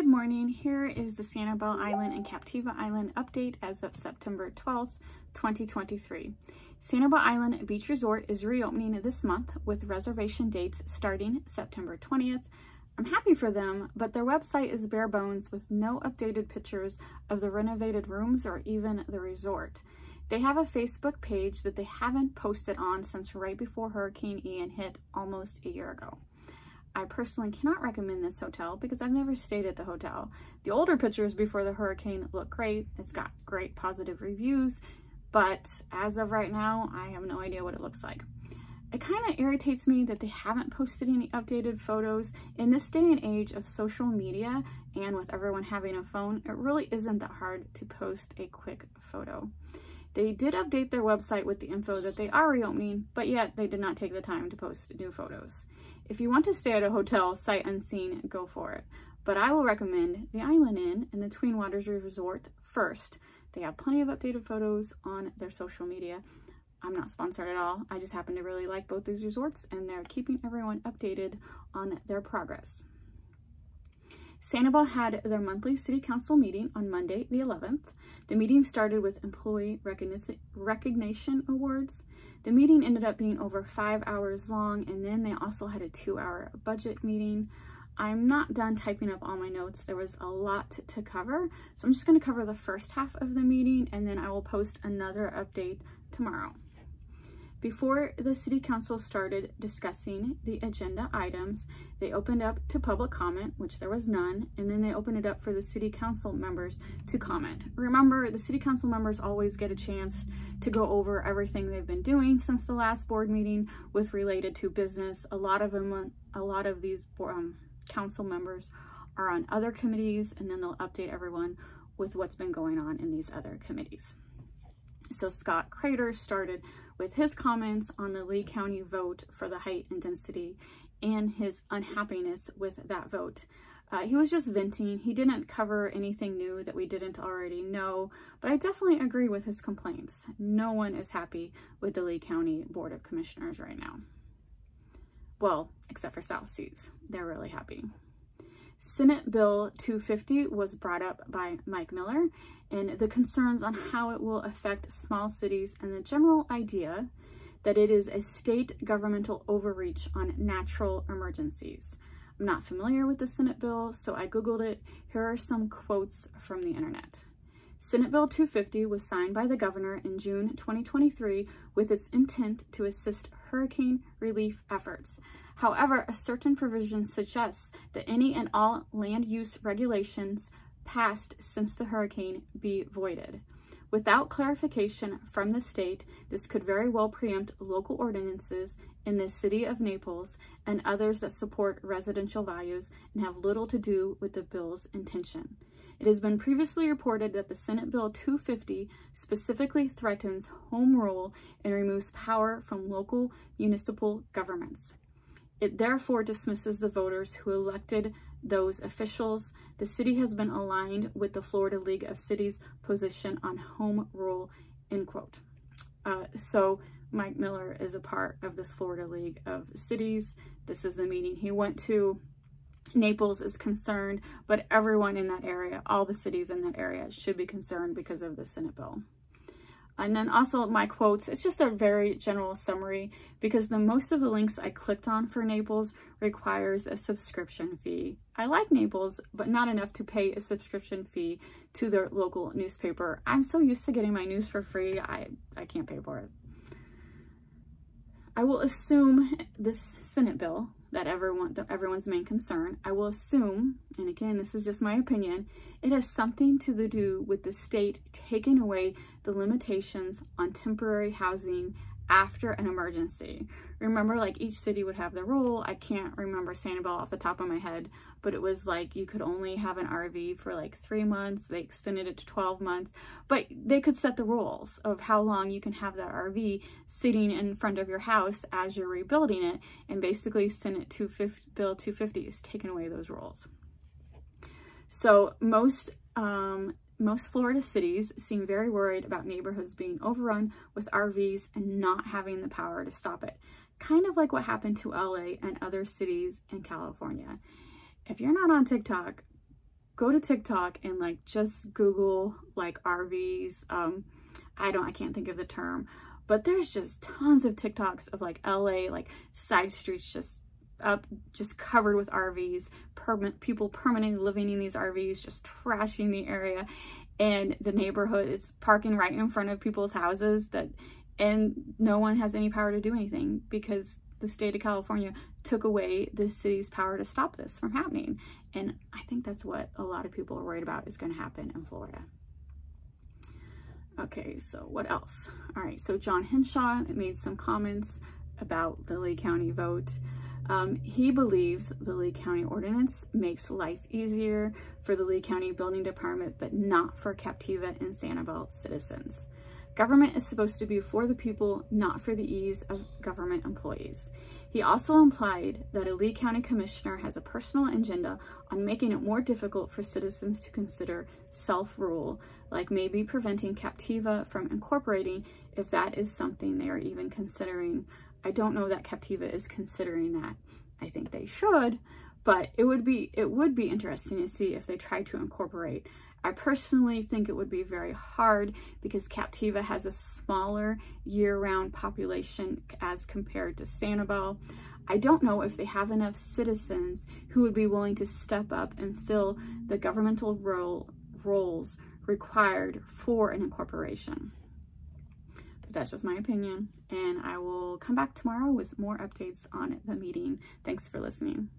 Good morning. Here is the Sanibel Island and Captiva Island update as of September 12th, 2023. Sanibel Island Beach Resort is reopening this month with reservation dates starting September 20th. I'm happy for them, but their website is bare bones with no updated pictures of the renovated rooms or even the resort. They have a Facebook page that they haven't posted on since right before Hurricane Ian hit almost a year ago. I personally cannot recommend this hotel because I've never stayed at the hotel. The older pictures before the hurricane look great. It's got great positive reviews, but as of right now, I have no idea what it looks like. It kind of irritates me that they haven't posted any updated photos. In this day and age of social media and with everyone having a phone, it really isn't that hard to post a quick photo. They did update their website with the info that they are reopening, but yet they did not take the time to post new photos. If you want to stay at a hotel sight unseen, go for it. But I will recommend the Island Inn and the Twin Waters Resort first. They have plenty of updated photos on their social media. I'm not sponsored at all. I just happen to really like both these resorts and they're keeping everyone updated on their progress. Sanibel had their monthly city council meeting on Monday, the 11th. The meeting started with employee recognition awards. The meeting ended up being over 5 hours long, and then they also had a 2-hour budget meeting. I'm not done typing up all my notes. There was a lot to cover, so I'm just going to cover the first half of the meeting, and then I will post another update tomorrow. Before the City Council started discussing the agenda items, they opened up to public comment, which there was none, and then they opened it up for the City Council members to comment. Remember, the City Council members always get a chance to go over everything they've been doing since the last board meeting with related to business. A lot of these council members are on other committees, and then they'll update everyone with what's been going on in these other committees. So Scott Crater started with his comments on the Lee County vote for the height and density and his unhappiness with that vote. He was just venting. He didn't cover anything new that we didn't already know, but I definitely agree with his complaints. No one is happy with the Lee County Board of Commissioners right now. Well, except for South Seas. They're really happy. Senate Bill 250 was brought up by Mike Miller, and the concerns on how it will affect small cities and the general idea that it is a state governmental overreach on natural emergencies. I'm not familiar with the Senate bill, so I Googled it. Here are some quotes from the internet. Senate Bill 250 was signed by the governor in June 2023 with its intent to assist hurricane relief efforts. However, a certain provision suggests that any and all land use regulations passed since the hurricane be voided. Without clarification from the state, this could very well preempt local ordinances in the city of Naples and others that support residential values and have little to do with the bill's intention. It has been previously reported that the Senate Bill 250 specifically threatens home rule and removes power from local municipal governments. It therefore dismisses the voters who elected those officials. The city has been aligned with the Florida League of Cities position on home rule, end quote. So Mike Miller is a part of this Florida League of Cities. This is the meeting he went to. Naples is concerned, but everyone in that area, all the cities in that area should be concerned because of the Senate bill. And then also my quotes, it's just a very general summary because most of the links I clicked on for Naples requires a subscription fee. I like Naples, but not enough to pay a subscription fee to their local newspaper. I'm so used to getting my news for free, I can't pay for it. I will assume this Senate bill, that everyone's main concern, I will assume, and again, this is just my opinion, it has something to do with the state taking away the limitations on temporary housing after an emergency. Remember, like each city would have their rule. I can't remember Sanibel off the top of my head, but it was like you could only have an RV for like 3 months. They extended it to 12 months, but they could set the rules of how long you can have that RV sitting in front of your house as you're rebuilding it. And basically Senate Bill 250 is taking away those rules. So most Florida cities seem very worried about neighborhoods being overrun with RVs and not having the power to stop it. Kind of like what happened to LA and other cities in California. If you're not on TikTok, go to TikTok and like just Google like RVs. I can't think of the term, but there's just tons of TikToks of like LA, like side streets just covered with RVs, people permanently living in these RVs, just trashing the area, and the neighborhood is parking right in front of people's houses, and no one has any power to do anything because the state of California took away the city's power to stop this from happening. And I think that's what a lot of people are worried about is going to happen in Florida. Okay, so what else? All right, so John Henshaw made some comments about the Lee County vote. He believes the Lee County ordinance makes life easier for the Lee County Building Department, but not for Captiva and Sanibel citizens. Government is supposed to be for the people, not for the ease of government employees. He also implied that a Lee County commissioner has a personal agenda on making it more difficult for citizens to consider self-rule, like maybe preventing Captiva from incorporating if that is something they are even considering. I don't know that Captiva is considering that. I think they should, but it would be interesting to see if they try to incorporate. I personally think it would be very hard because Captiva has a smaller year-round population as compared to Sanibel. I don't know if they have enough citizens who would be willing to step up and fill the governmental roles required for an incorporation. But that's just my opinion, and I will come back tomorrow with more updates on the meeting. Thanks for listening.